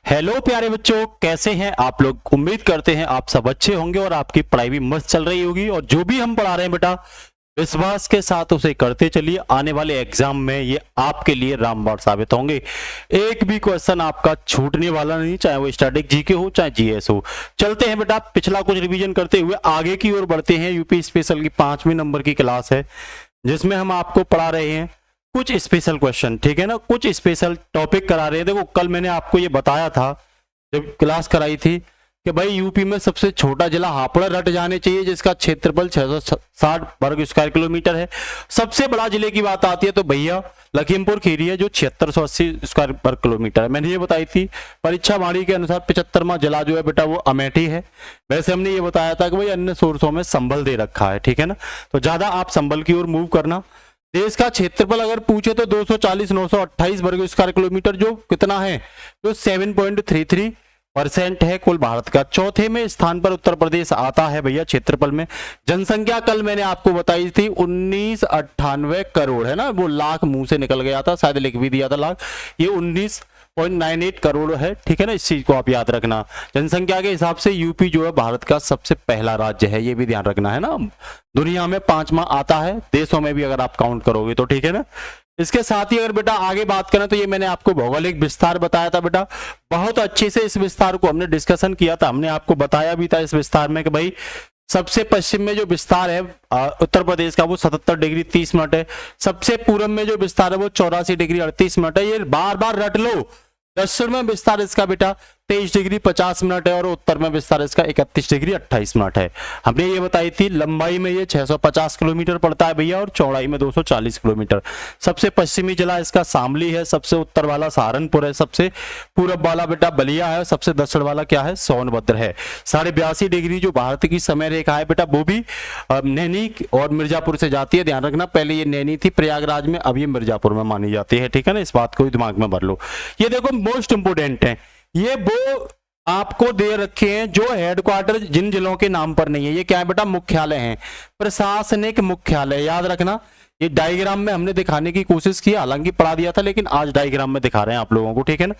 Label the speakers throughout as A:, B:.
A: Hello प्यारे बच्चों, कैसे हैं आप लोग। उम्मीद करते हैं आप सब अच्छे होंगे और आपकी पढ़ाई भी मस्त चल रही होगी। और जो भी हम पढ़ा रहे हैं बेटा, विश्वास के साथ उसे करते चलिए। आने वाले एग्जाम में ये आपके लिए रामबाण साबित होंगे। एक भी क्वेश्चन आपका छूटने वाला नहीं, चाहे वो स्टैटिक जीके हो चाहे जीएस हो। चलते हैं बेटा, पिछला कुछ रिवीजन करते हुए आगे की ओर बढ़ते हैं। यूपी स्पेशल की 5वीं नंबर की क्लास है, जिसमें हम आपको पढ़ा रहे हैं कुछ स्पेशल क्वेश्चन, ठीक है ना। कुछ स्पेशल टॉपिक करा रहे हैं। देखो, कल मैंने आपको ये बताया था जब क्लास कराई थी कि भाई यूपी में सबसे छोटा जिला हापुड़ रट जाने चाहिए, जिसका क्षेत्रफल 660 वर्ग स्क्वायर किलोमीटर है। सबसे बड़ा जिले की बात आती है तो भैया लखीमपुर खीरी है, जो 7680 स्क्वायर वर्ग किलोमीटर है। मैंने ये बताई थी परीक्षा वाणी के अनुसार 75वां जिला जो है बेटा वो अमेठी है। वैसे हमने ये बताया था कि भाई अन्य सोर्सों में संभल दे रखा है, ठीक है ना। तो ज्यादा आप संभल की ओर मूव करना। देश का क्षेत्रफल अगर पूछे तो 240,928 वर्ग स्क्वायर किलोमीटर, जो कितना है, जो 7.33% है कुल भारत का। चौथे में स्थान पर उत्तर प्रदेश आता है भैया क्षेत्रफल में। जनसंख्या कल मैंने आपको बताई थी 1998 करोड़ है ना, वो लाख मुंह से निकल गया था, शायद लिख भी दिया था लाख। ये 19.98 करोड़ है, ठीक है ना। इस चीज को आप याद रखना। जनसंख्या के हिसाब से यूपी जो है भारत का सबसे पहला राज्य है, ये भी ध्यान रखना है ना। दुनिया में 5वां आता है, देशों में भी अगर आप काउंट करोगे तो, ठीक है ना। इसके साथ ही अगर बेटा आगे बात करें तो ये मैंने आपको भौगोलिक विस्तार बताया था बेटा, बहुत अच्छे से इस विस्तार को हमने डिस्कशन किया था। हमने आपको बताया भी था इस विस्तार में कि भाई सबसे पश्चिम में जो विस्तार है उत्तर प्रदेश का वो 77 डिग्री 30 मिनट है। सबसे पूर्व में जो विस्तार है वो 84 डिग्री 38 मिनट है। ये बार बार रट लो। दक्षिण में विस्तार इसका बेटा 23 डिग्री 50 मिनट है और उत्तर में विस्तार इसका 31 डिग्री 28 मिनट है। हमने ये बताई थी लंबाई में ये 650 किलोमीटर पड़ता है भैया, और चौड़ाई में 240 किलोमीटर। सबसे पश्चिमी जिला इसका शामली है, सबसे उत्तर वाला सहारनपुर है, सबसे पूर्व वाला बेटा बलिया है, सबसे दक्षिण वाला क्या है, सोनभद्र है। 82.5 डिग्री जो भारत की समय रेखा है बेटा, वो भी नैनी और मिर्जापुर से जाती है। ध्यान रखना, पहले ये नैनी थी प्रयागराज में, अब ये मिर्जापुर में मानी जाती है, ठीक है ना। इस बात को दिमाग में भर लो। ये देखो मोस्ट इंपोर्टेंट है, ये वो आपको दे रखे हैं जो हेडक्वार्टर जिन जिलों के नाम पर नहीं है। ये क्या है बेटा, मुख्यालय हैं, प्रशासनिक मुख्यालय। याद रखना, ये डायग्राम में हमने दिखाने की कोशिश की, हालांकि पढ़ा दिया था लेकिन आज डायग्राम में दिखा रहे हैं आप लोगों को, ठीक है ना।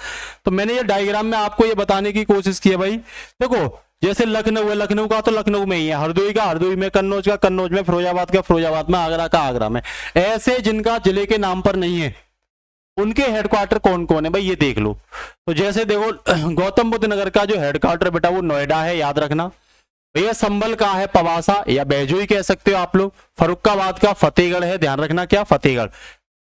A: तो मैंने ये डायग्राम में आपको ये बताने की कोशिश की है भाई। देखो जैसे लखनऊ है, लखनऊ का तो लखनऊ में ही है, हरदोई का हरदोई में, कन्नौज का कन्नौज में, फिरोजाबाद का फिरोजाबाद में, आगरा का आगरा में। ऐसे जिनका जिले के नाम पर नहीं है उनके हेडक्वार्टर कौन कौन है भाई, ये देख लो। तो जैसे देखो गौतम बुद्ध नगर का जो हेडक्वार्टर बेटा वो नोएडा है, याद रखना भैया। संभल का है पवासा या बैजोई कह सकते हो आप लोग। फरुखाबाद का फतेहगढ़ है, ध्यान रखना क्या, फतेहगढ़,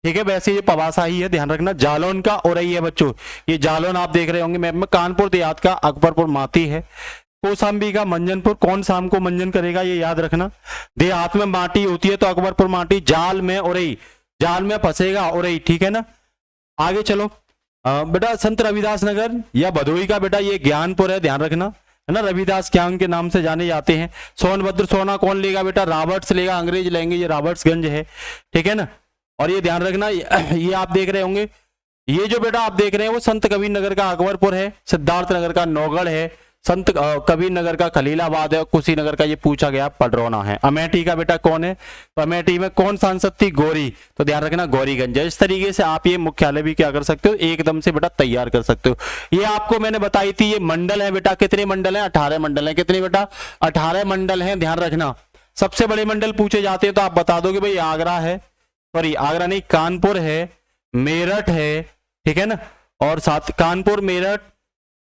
A: ठीक है। वैसे ये पवासा ही है, ध्यान रखना। जालौन का औरई है बच्चों, ये जालौन आप देख रहे होंगे मैप में। कानपुर देहात का अकबरपुर माती है। कौशाम्बी का मंजनपुर, कौन शाम को मंजन करेगा ये याद रखना। देहात में माटी होती है तो अकबरपुर माटी। जाल में औरई, जाल में फंसेगा औरई, ठीक है ना। आगे चलो बेटा, संत रविदास नगर या भदोई का बेटा ये ज्ञानपुर है, ध्यान रखना है ना। रविदास ज्ञान के नाम से जाने जाते हैं। सोनभद्र सोना कौन लेगा बेटा, रॉबर्ट्स लेगा, अंग्रेज लेंगे, ये रॉबर्ट्सगंज है, ठीक है ना। और ये ध्यान रखना, ये आप देख रहे होंगे, ये जो बेटा आप देख रहे हैं वो संत कबीर नगर का अकबरपुर है। सिद्धार्थ नगर का नौगढ़ है। संत कबीर नगर का खलीलाबाद है। कुशीनगर का ये पूछा गया पडरौना है। अमेठी का बेटा कौन है, तो अमेठी में कौन सांसद थी, गौरी, तो ध्यान रखना गौरीगंज है। इस तरीके से आप ये मुख्यालय भी क्या कर सकते हो, एकदम से बेटा तैयार कर सकते हो। ये आपको मैंने बताई थी, ये मंडल है बेटा, कितने मंडल है, 18 मंडल है। कितने बेटा, 18 मंडल है, ध्यान रखना। सबसे बड़े मंडल पूछे जाते हैं तो आप बता दोगे भाई आगरा है, सॉरी आगरा नहीं, कानपुर है, मेरठ है, ठीक है ना। और साथ कानपुर, मेरठ,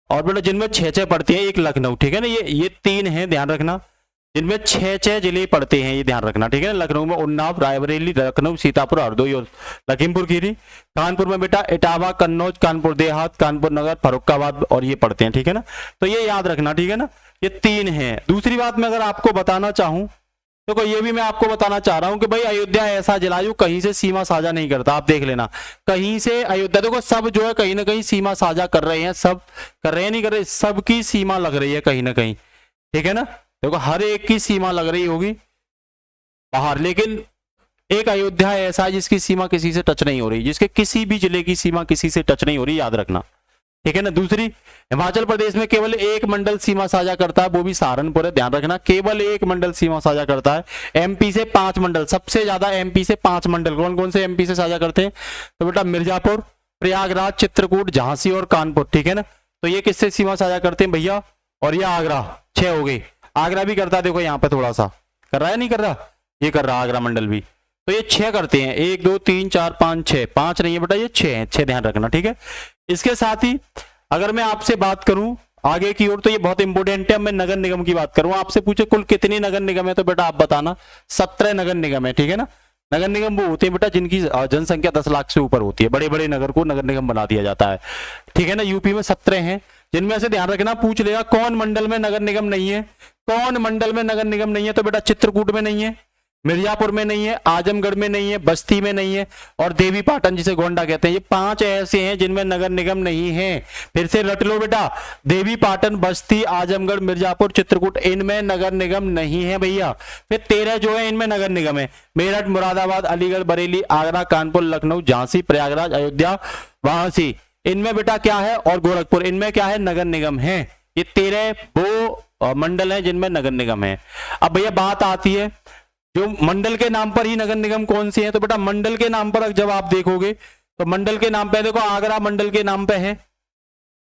A: और बेटा जिनमें 6 पड़ते हैं, एक लखनऊ, ठीक है ना। ये 3 हैं, ध्यान रखना, जिनमें 6 जिले पड़ते हैं, ये ध्यान रखना, ठीक है ना। लखनऊ में उन्नाव, रायबरेली, लखनऊ, सीतापुर, हरदोई और लखीमपुर खीरी। कानपुर में बेटा इटावा, कन्नौज, कानपुर देहात, कानपुर नगर, फर्रुखाबाद, और ये पड़ते हैं, ठीक है ना। तो ये याद रखना, ठीक है ना। ये 3 हैं। दूसरी बात मैं अगर आपको बताना चाहूं तो ये भी मैं आपको बताना चाह रहा हूं कि भाई अयोध्या ऐसा जिला जो कहीं से सीमा साझा नहीं करता। आप देख लेना, कहीं से अयोध्या, देखो सब जो है कहीं ना कहीं सीमा साझा कर रहे हैं, सब कर रहे हैं, नहीं कर रहे, सबकी सीमा लग रही है कहीं ना कहीं, ठीक है ना। देखो हर एक की सीमा लग रही होगी बाहर, लेकिन एक अयोध्या ऐसा है जिसकी सीमा किसी से टच नहीं हो रही, जिसके किसी भी जिले की सीमा किसी से टच नहीं हो रही, याद रखना, ठीक है ना। दूसरी, हिमाचल प्रदेश में केवल एक मंडल सीमा साझा करता है, वो भी सहारनपुर है, ध्यान रखना, केवल एक मंडल सीमा साझा करता है। एमपी से 5 मंडल, सबसे ज्यादा एमपी से 5 मंडल, कौन कौन से एमपी से साझा करते हैं, तो बेटा मिर्जापुर, प्रयागराज, चित्रकूट, झांसी और कानपुर, ठीक है ना। तो ये किससे सीमा साझा करते हैं भैया, और ये आगरा, 6 हो गई। आगरा भी करता है, देखो यहाँ पे थोड़ा सा कर रहा है, नहीं कर रहा, ये कर रहा आगरा मंडल भी। तो ये 6 करते हैं, 1 2 3 4 5 6, 5 नहीं है बेटा, ये 6 है, 6 ध्यान रखना, ठीक है। इसके साथ ही अगर मैं आपसे बात करूं आगे की ओर, तो ये बहुत इंपॉर्टेंट है। मैं नगर निगम की बात करूं, आपसे पूछे कुल कितनी नगर निगम है, तो बेटा आप बताना 17 नगर निगम है, ठीक है ना। नगर निगम वो होते हैं बेटा जिनकी जनसंख्या 10 लाख से ऊपर होती है, बड़े बड़े नगर को नगर निगम बना दिया जाता है, ठीक है ना। यूपी में 17 हैं, जिनमें से ध्यान रखना पूछ लेगा कौन मंडल में नगर निगम नहीं है, कौन मंडल में नगर निगम नहीं है, तो बेटा चित्रकूट में नहीं है, मिर्जापुर में नहीं है, आजमगढ़ में नहीं है, बस्ती में नहीं है, और देवी पाटन जिसे गोंडा कहते हैं। ये 5 ऐसे हैं जिनमें नगर निगम नहीं है। फिर से रट लो बेटा, देवी पाटन, बस्ती, आजमगढ़, मिर्जापुर, चित्रकूट, इनमें नगर निगम नहीं है भैया। फिर 13 जो है इनमें नगर निगम है, मेरठ, मुरादाबाद, अलीगढ़, बरेली, आगरा, कानपुर, लखनऊ, झांसी, प्रयागराज, अयोध्या, वाराणसी, इनमें बेटा क्या है, और गोरखपुर, इनमें क्या है, नगर निगम है। ये 13 वो मंडल है जिनमें नगर निगम है। अब भैया बात आती है जो मंडल के नाम पर ही नगर निगम कौन से हैं, तो बेटा मंडल के नाम पर जब आप देखोगे तो मंडल के नाम पे देखो, आगरा मंडल के नाम पे है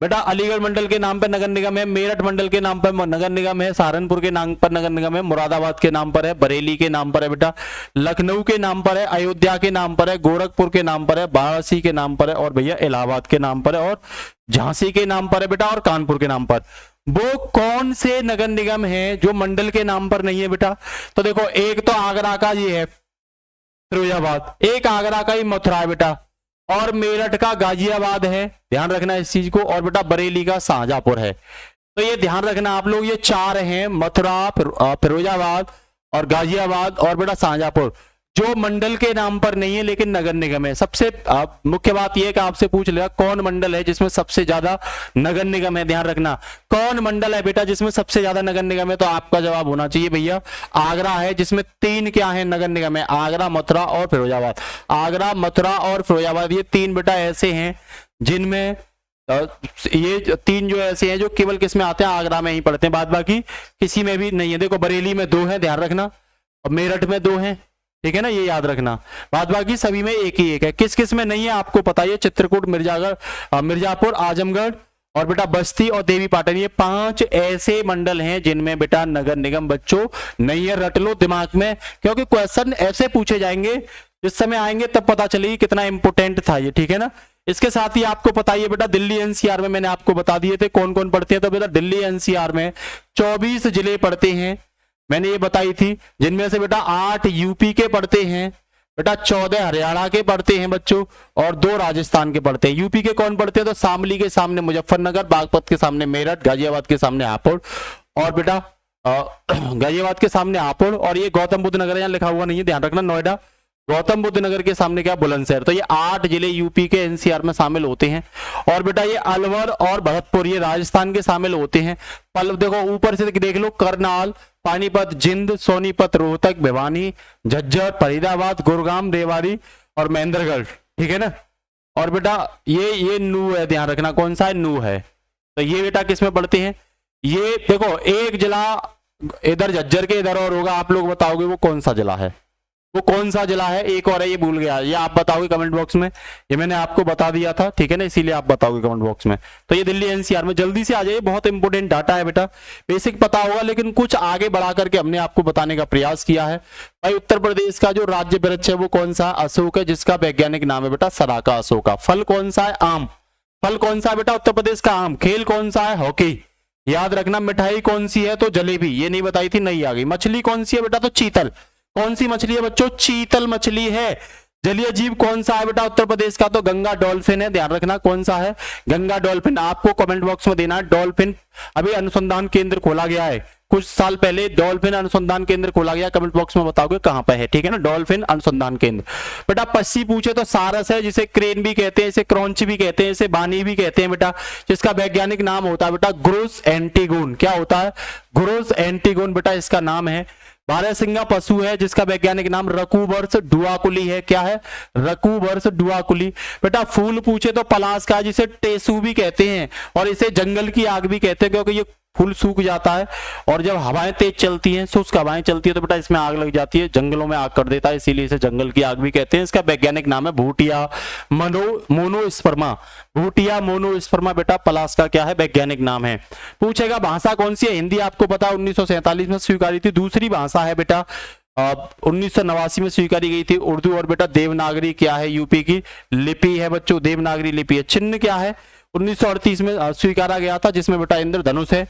A: बेटा, अलीगढ़ मंडल के नाम पे नगर निगम है, मेरठ मंडल के नाम पर नगर निगम है, सहारनपुर के नाम पर नगर निगम है, मुरादाबाद के नाम पर है, बरेली के नाम पर है बेटा, लखनऊ के नाम पर है, अयोध्या के नाम पर है, गोरखपुर के नाम पर है, वाराणसी के नाम पर है, और भैया इलाहाबाद के नाम पर है, और झांसी के नाम पर है बेटा, और कानपुर के नाम पर। वो कौन से नगर निगम है जो मंडल के नाम पर नहीं है बेटा, तो देखो एक तो आगरा का ये है फिरोजाबाद, एक आगरा का ही मथुरा है बेटा, और मेरठ का गाजियाबाद है, ध्यान रखना इस चीज को, और बेटा बरेली का शाहजहांपुर है। तो ये ध्यान रखना आप लोग, ये 4 हैं, मथुरा, फिरोजाबाद और गाजियाबाद और बेटा शाहजहांपुर, जो मंडल के नाम पर नहीं है लेकिन नगर निगम है। सबसे मुख्य बात यह है कि आपसे पूछ लेगा कौन मंडल है जिसमें सबसे ज्यादा नगर निगम है, ध्यान रखना कौन मंडल है बेटा जिसमें सबसे ज्यादा नगर निगम है, तो आपका जवाब होना चाहिए भैया आगरा है, जिसमें 3 क्या है नगर निगम है, आगरा, मथुरा और फिरोजाबाद। आगरा, मथुरा और फिरोजाबाद ये 3 बेटा ऐसे हैं जिनमें ये 3 जो ऐसे हैं जो केवल किस में आते हैं, आगरा में ही पड़ते हैं, बाद बाकी किसी में भी नहीं है। देखो बरेली में 2 है, ध्यान रखना, और मेरठ में 2 है, ठीक है ना, ये याद रखना, बाद बाकी सभी में एक ही एक है। किस किस में नहीं है आपको पता है, चित्रकूट, मिर्जापुर, आजमगढ़ और बेटा बस्ती और देवी पाटन, ये 5 ऐसे मंडल हैं जिनमें बेटा नगर निगम बच्चों नहीं है। रट लो दिमाग में, क्योंकि क्वेश्चन ऐसे पूछे जाएंगे, जिस समय आएंगे तब पता चलेगी कितना इंपोर्टेंट था ये, ठीक है ना। इसके साथ ही आपको पता है बेटा दिल्ली एनसीआर में मैंने आपको बता दिए थे कौन कौन पढ़ते हैं, तो बेटा दिल्ली एनसीआर में 24 जिले पढ़ते हैं, मैंने ये बताई थी, जिनमें से बेटा 8 यूपी के पढ़ते हैं, बेटा 14 हरियाणा के पढ़ते हैं बच्चों, और 2 राजस्थान के पढ़ते हैं। यूपी के कौन पढ़ते हैं, तो शामली के सामने मुजफ्फरनगर, बागपत के सामने मेरठ, गाजियाबाद के सामने हापुड़, और बेटा गाजियाबाद के सामने हापुड़, और ये गौतम बुद्ध नगर यहाँ लिखा हुआ नहीं है, ध्यान रखना, नोएडा, गौतम बुद्ध नगर के सामने क्या, बुलंदशहर। तो ये 8 जिले यूपी के एनसीआर में शामिल होते हैं, और बेटा ये अलवर और भरतपुर ये राजस्थान के शामिल होते हैं। देखो ऊपर से देख लो, करनाल, पानीपत, जिंद, सोनीपत, रोहतक, भिवानी, झज्जर, फरीदाबाद, गुरुग्राम, रेवाड़ी और महेंद्रगढ़, ठीक है ना। और बेटा ये नू है, ध्यान रखना कौन सा है, नू है। तो ये बेटा किस में पढ़ते हैं, ये देखो एक जिला इधर झज्जर के इधर और होगा, आप लोग बताओगे वो कौन सा जिला है, वो कौन सा जिला है, एक और है ये भूल गया, ये आप बताओगे कमेंट बॉक्स में, ये मैंने आपको बता दिया था, ठीक है ना, इसीलिए आप बताओगे कमेंट बॉक्स में। तो ये दिल्ली एनसीआर में जल्दी से आ जाइए, बहुत इंपोर्टेंट डाटा है बेटा, बेसिक पता होगा लेकिन कुछ आगे बढ़ा करके हमने आपको बताने का प्रयास किया है। भाई उत्तर प्रदेश का जो राज्य वृक्ष है वो कौन सा, अशोक है, जिसका वैज्ञानिक नाम है बेटा सराका अशोका। फल कौन सा है, आम। फल कौन सा है बेटा, उत्तर प्रदेश का आम। खेल कौन सा है, हॉकी, याद रखना। मिठाई कौन सी है, तो जलेबी, ये नहीं बताई थी, नहीं आ गई। मछली कौन सी है बेटा, तो चीतल। कौन सी मछली है बच्चों, चीतल मछली है। जलीय जीव कौन सा है बेटा उत्तर प्रदेश का, तो गंगा डॉल्फिन है, ध्यान रखना कौन सा है, गंगा डॉल्फिन। आपको कमेंट बॉक्स में देना है डॉल्फिन। अभी अनुसंधान केंद्र खोला गया है, कुछ साल पहले डॉल्फिन अनुसंधान केंद्र खोला गया, कमेंट बॉक्स में बताओगे कहां पे है, ठीक है ना, डॉल्फिन अनुसंधान केंद्र। बेटा पक्षी पूछे तो सारस है, जिसे क्रेन भी कहते हैं, इसे क्रॉन्च भी कहते हैं, इसे बानी भी कहते हैं बेटा, जिसका वैज्ञानिक नाम होता है बेटा ग्रुस एंटीगोन। क्या होता है, ग्रुस एंटीगोन बेटा इसका नाम है। बारहसिंगा पशु है जिसका वैज्ञानिक नाम रकुवर्स डुआकुली है। क्या है, रकुवर्स डुआकुली। बेटा फूल पूछे तो पलाश का, जिसे टेसू भी कहते हैं और इसे जंगल की आग भी कहते हैं, क्योंकि ये फूल सूख जाता है, और जब हवाएं तेज चलती हैं, शुष्क हवाएं चलती है, तो बेटा इसमें आग लग जाती है, जंगलों में आग कर देता है, इसीलिए इसे जंगल की आग भी कहते हैं। इसका वैज्ञानिक नाम है भूटिया मोनोस्पर्मा। भूटिया मोनोस्पर्मा बेटा पलाश का क्या है, वैज्ञानिक नाम है। पूछेगा भाषा कौन सी है, हिंदी आपको पता 1947 में स्वीकारी थी। दूसरी भाषा है बेटा 1989 में स्वीकारी गई थी उर्दू। और बेटा देवनागरी क्या है, यूपी की लिपि है बच्चों, देवनागरी लिपि है। चिन्ह क्या है, 1938 में स्वीकारा गया था, जिसमें बेटा इंद्रधनुष है,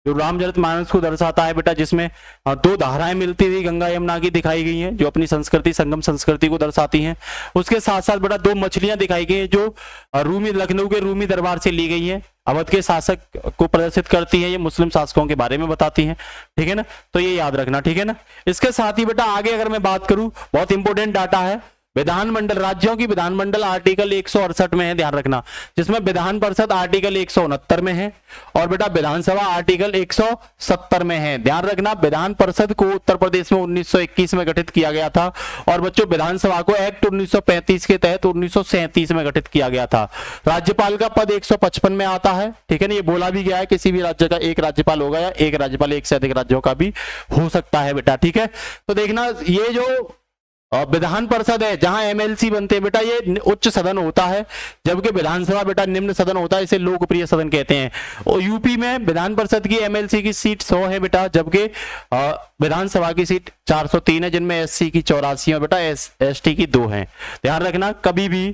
A: जो रामचरितमानस को दर्शाता है बेटा, जिसमें दो धाराएं मिलती हुई गंगा यमुना की दिखाई गई हैं, जो अपनी संस्कृति संगम संस्कृति को दर्शाती हैं। उसके साथ साथ बेटा दो मछलियां दिखाई गई हैं, जो रूमी लखनऊ के रूमी दरबार से ली गई हैं, अवध के शासक को प्रदर्शित करती हैं, ये मुस्लिम शासकों के बारे में बताती हैं, ठीक है ना। तो ये याद रखना, ठीक है ना। इसके साथ ही बेटा आगे अगर मैं बात करूं, बहुत इंपॉर्टेंट डाटा है, विधानमंडल, राज्यों की विधानमंडल आर्टिकल 168 में है, ध्यान रखना, जिसमें विधान परिषद आर्टिकल 169 में है, और बेटा विधानसभा आर्टिकल 170 में है। ध्यान रखना, विधान परिषद को उत्तर प्रदेश में 1921 में गठित किया गया था, और बच्चों विधानसभा को एक्ट 1935 के तहत 1937 में गठित किया गया था। राज्यपाल का पद 155 में आता है, ठीक है ना। ये बोला भी गया है किसी भी राज्य का एक राज्यपाल होगा, या एक राज्यपाल एक से अधिक राज्यों का भी हो सकता है बेटा, ठीक है। तो देखना, ये जो विधान परिषद है, जहां एमएलसी बनते हैं बेटा, ये उच्च सदन होता है, जबकि विधानसभा बेटा निम्न सदन होता है, इसे लोकप्रिय सदन कहते हैं। और यूपी में विधान परिषद की एमएलसी की सीट 100 है बेटा, जबकि विधानसभा की सीट 403 है, जिनमें एससी की 84 है बेटा, एसटी की 2 है। ध्यान रखना, कभी भी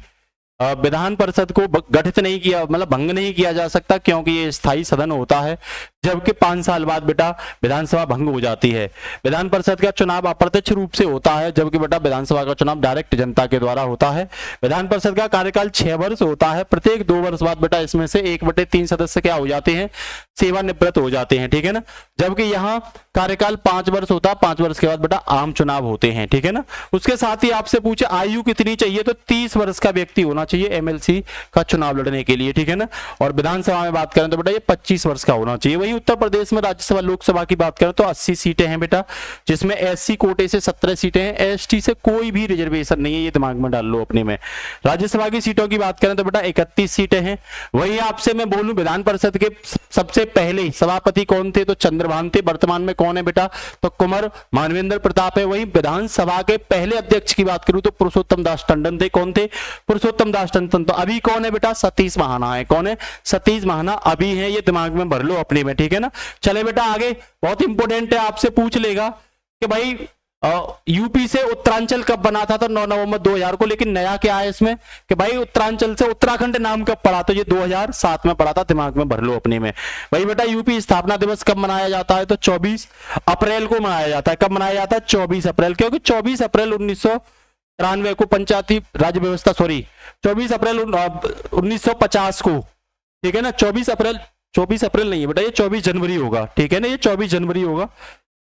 A: विधान परिषद को गठित नहीं किया, मतलब भंग नहीं किया जा सकता, क्योंकि ये स्थायी सदन होता है, जबकि 5 साल बाद बेटा विधानसभा भंग हो जाती है। विधान परिषद का चुनाव अप्रत्यक्ष रूप से होता है, जबकि बेटा विधानसभा का चुनाव डायरेक्ट जनता के द्वारा होता है। विधान परिषद का कार्यकाल 6 वर्ष होता है, प्रत्येक 2 वर्ष बाद बेटा इसमें से 1/3 सदस्य क्या हो जाते हैं, सेवानिवृत्त हो जाते हैं, ठीक है ना। जबकि यहाँ कार्यकाल 5 वर्ष होता है, 5 वर्ष के बाद बेटा आम चुनाव होते हैं, ठीक है ना। उसके साथ ही आपसे पूछे आयु कितनी चाहिए, तो 30 वर्ष का व्यक्ति होना चाहिए एमएलसी का चुनाव लड़ने के लिए, ठीक है ना। और विधानसभा में बात करें तो बेटा ये 25 वर्ष का होना चाहिए। वही उत्तर प्रदेश में राज्यसभा लोकसभा की बात करें तो 80 सीटें हैं बेटा, जिसमें एससी कोटे से 17 सीटें हैं, एसटी से कोई भी रिजर्वेशन नहीं है, ये दिमाग में डाल लो अपने में। राज्यसभा की सीटों की बात करें तो बेटा 31 सीटें हैं। वही आपसे मैं बोलूं विधान परिषद के सबसे पहले सभापति कौन थे, तो चंद्रभान थे। वर्तमान में कौन है बेटा, तो कुंवर मानवेंद्र प्रताप है। वही विधानसभा के पहले अध्यक्ष की बात करूं तो पुरुषोत्तम दास टंडन थे। कौन थे, पुरुषोत्तम दास टंडन। तो अभी कौन है बेटा, सतीश महाना है। कौन है, सतीश महाना अभी है, ये दिमाग में भर लो अपने में, ठीक है ना। चले बेटा आगे, बहुत इंपॉर्टेंट है, आपसे पूछ लेगा कि भाई यूपी से उत्तरांचल कब बना था, तो 9 नवंबर 2000 को। लेकिन नया क्या है इसमें कि भाई उत्तरांचल से उत्तराखंड नाम कब पड़ा, तो ये 2007 में पड़ा था, दिमाग में भर लो अपने में। भाई बेटा यूपी स्थापना दिवस कब मनाया जाता है, तो 24 अप्रैल को मनाया जाता है। कब मनाया जाता है, 24 अप्रैल, क्योंकि 24 अप्रैल 1993 को पंचायती राज व्यवस्था, 24 अप्रैल 1950 को, ठीक है ना। 24 अप्रैल नहीं है बेटा, ये 24 जनवरी होगा, ठीक है ना, ये 24 जनवरी होगा,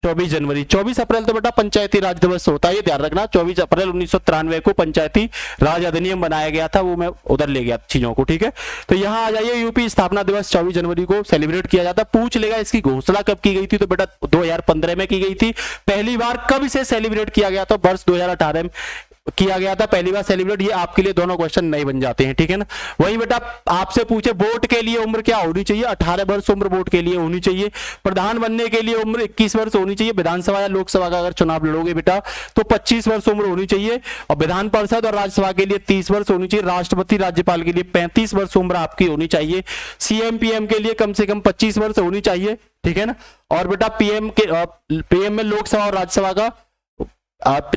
A: 24 अप्रैल तो बेटा पंचायती राज दिवस होता है, ये ध्यान रखना। 24 अप्रैल 1993 को पंचायती राज अधिनियम बनाया गया था, वो मैं उधर ले गया चीजों को, ठीक है। तो यहाँ आ जाइए, यूपी स्थापना दिवस 24 जनवरी को सेलिब्रेट किया जाता है। पूछ लेगा इसकी घोषणा कब की गई थी, तो बेटा 2015 में की गई थी। पहली बार कब इसे सेलिब्रेट किया गया, तो वर्ष 2018 में किया गया था पहली बार सेलिब्रेट। ये आपके लिए दोनों क्वेश्चन नहीं बन जाते हैं, ठीक है ना। वही बेटा आपसे पूछे वोट के लिए उम्र क्या होनी चाहिए, 18 वर्ष उम्र वोट के लिए होनी चाहिए। प्रधान बनने के लिए उम्र 21 वर्ष होनी चाहिए। विधानसभा या लोकसभा का अगर चुनाव लड़ोगे बेटा तो 25 वर्ष उम्र होनी चाहिए। और विधान परिषद और राज्यसभा के लिए 30 वर्ष होनी चाहिए। राष्ट्रपति राज्यपाल के लिए 35 वर्ष उम्र आपकी होनी चाहिए। सीएम पीएम के लिए कम से कम 25 वर्ष होनी चाहिए, ठीक है ना। और बेटा पीएम में लोकसभा और राज्यसभा का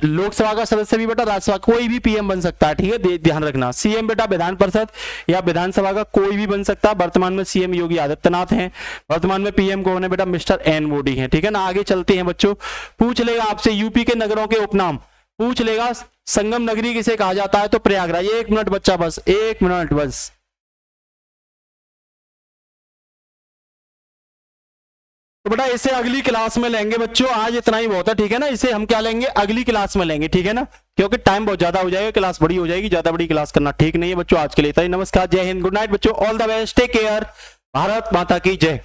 A: लोकसभा का सदस्य भी बेटा राज्यसभा कोई भी पीएम बन सकता है, ठीक है, ध्यान रखना। सीएम बेटा विधान परिषद या विधानसभा का कोई भी बन सकता है। वर्तमान में सीएम योगी आदित्यनाथ हैं। वर्तमान में पीएम कौन है बेटा, मिस्टर एन मोदी हैं, ठीक है ना। आगे चलते हैं बच्चों, पूछ लेगा आपसे यूपी के नगरों के उपनाम, पूछ लेगा संगम नगरी किसे कहा जाता है, तो प्रयागराज। 1 मिनट बच्चा, बस 1 मिनट बस। तो बेटा इसे अगली क्लास में लेंगे बच्चों, आज इतना ही बहुत है, ठीक है ना। इसे हम क्या लेंगे, अगली क्लास में लेंगे, ठीक है ना, क्योंकि टाइम बहुत ज्यादा हो जाएगा, क्लास बड़ी हो जाएगी, ज्यादा बड़ी क्लास करना ठीक नहीं है बच्चों। आज के लिए इतना ही, नमस्कार, जय हिंद, गुड नाइट बच्चों, all the best, take care, Bharat माता की जय।